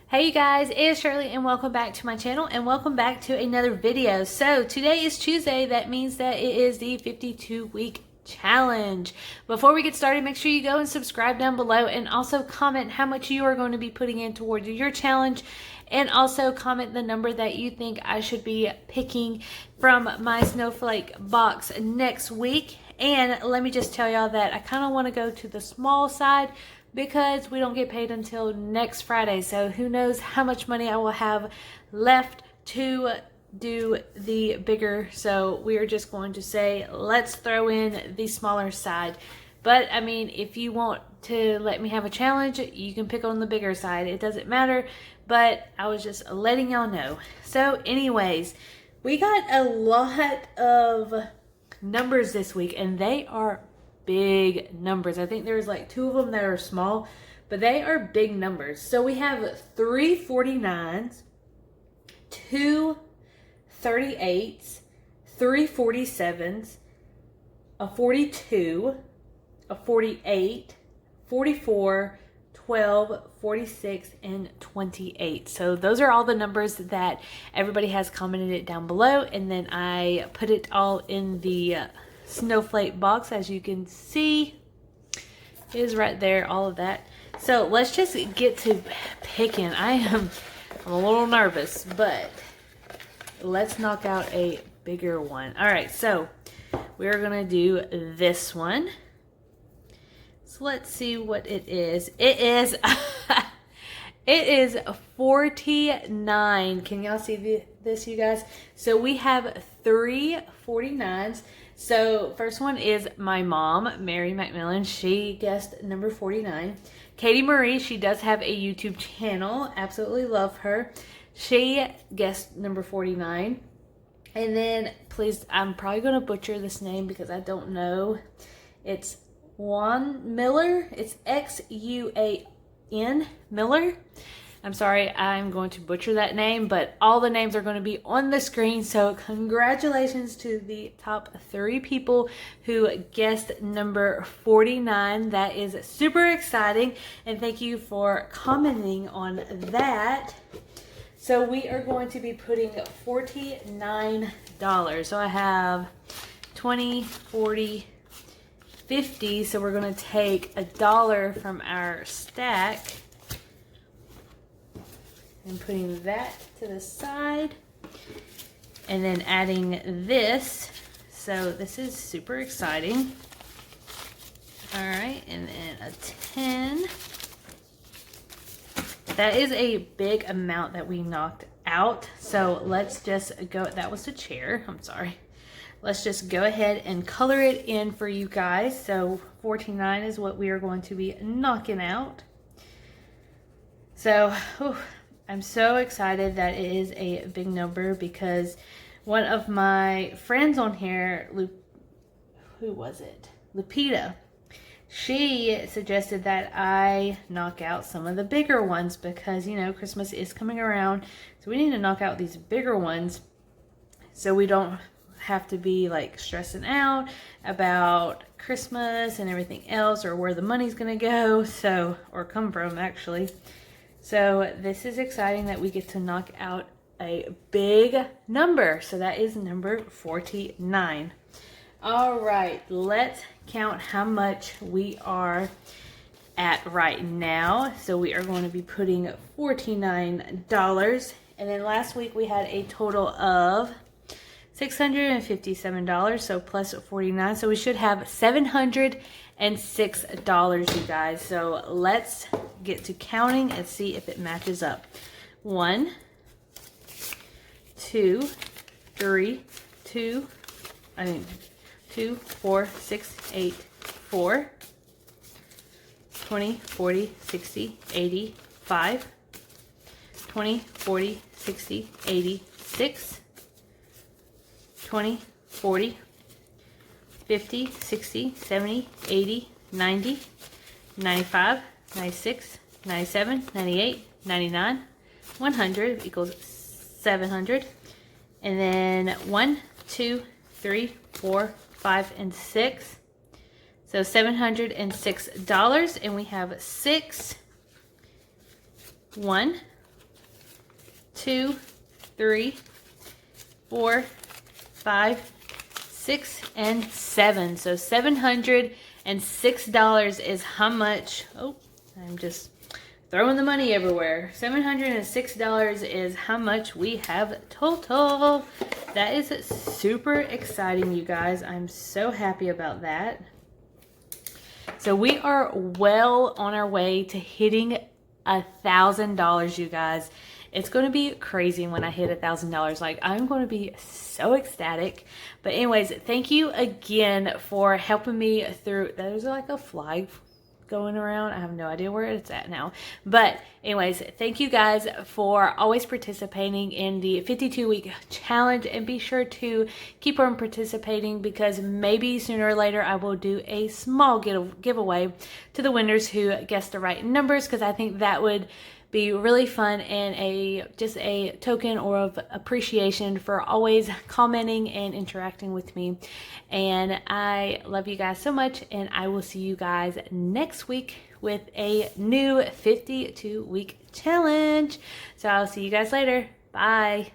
Hey you guys, it's Shirley and welcome back to my channel and welcome back to another video. So today is Tuesday. That means that it is the 52-week challenge. Before we get started, make sure you go and subscribe down below and also comment how much you are going to be putting in towards your challenge, and also comment the number that you think I should be picking from my snowflake box next week. And let me just tell y'all that I kind of want to go to the small side because we don't get paid until next Friday. So who knows how much money I will have left to do the bigger. So we are just going to say, let's throw in the smaller side. But I mean, if you want to let me have a challenge, you can pick on the bigger side. It doesn't matter, but I was just letting y'all know. So anyways, we got a lot of numbers this week and they are big numbers. I think there's like 2 of them that are small, but they are big numbers. So we have 3 49s, 2 38s, 3 47s, a 42, a 48, 44, 12, 46, and 28. So those are all the numbers that everybody has commented it down below, and then I put it all in the snowflake box. As you can see, it is right there, all of that. So let's just get to picking. I'm a little nervous, but let's knock out a bigger one. All right, so we're gonna do this one. So let's see what it is. It is it is 49. Can y'all see this, you guys? So we have 3 49s. So first one is my mom, Mary McMillan. She guessed number 49. Katie Marie, she does have a YouTube channel. Absolutely love her. She guessed number 49. And then, please, I'm probably going to butcher this name because I don't know. It's Juan Miller. It's Xuan Miller. I'm sorry, I'm going to butcher that name, but all the names are going to be on the screen. So congratulations to the top 3 people who guessed number 49. That is super exciting, and thank you for commenting on that. So we are going to be putting $49. So I have 20, 40, 50. So we're going to take $1 from our stack and putting that to the side, and then adding this. So this is super exciting. All right, and then a 10. That is a big amount that we knocked out. So let's just go. That was the chair. I'm sorry. Let's just go ahead and color it in for you guys. So 49 is what we are going to be knocking out. So, I'm so excited that it is a big number because one of my friends on here, who was it? Lupita. She suggested that I knock out some of the bigger ones because, you know, Christmas is coming around. So we need to knock out these bigger ones so we don't have to be like stressing out about Christmas and everything else, or where the money's going to go. So, or come from actually. So this is exciting that we get to knock out a big number. So that is number 49. All right, let's count how much we are at right now. So we are going to be putting $49. And then last week we had a total of $657. So plus 49. So we should have $706, you guys. So let's get to counting and see if it matches up. 1, 2, 3, 2, 4, 6, 8, 4, 20, 40, 60, 80, 5, 20, 40, 60, 80, 6, 20, 40, 50, 60, 70, 80, 90, 95, 96, 97, 98, 99, 100 equals 700. And then 1, 2, 3, 4, 5, and 6. So $706. And we have 6, 1, 2, 3, 4, 5, 6, and 7. So $706 is how much. Oh, I'm just throwing the money everywhere. $706 is how much we have total. That is super exciting, you guys. I'm so happy about that. So we are well on our way to hitting $1,000, you guys. It's going to be crazy when I hit $1,000. Like, I'm going to be so ecstatic. But anyways, thank you again for helping me through. There's like a flag going around. I have no idea where it's at now. But anyways, thank you guys for always participating in the 52-week challenge. And be sure to keep on participating, because maybe sooner or later I will do a small giveaway to the winners who guessed the right numbers, because I think that would be really fun and just a token or of appreciation for always commenting and interacting with me. And I love you guys so much, and I will see you guys next week with a new 52-week challenge. So I'll see you guys later. Bye.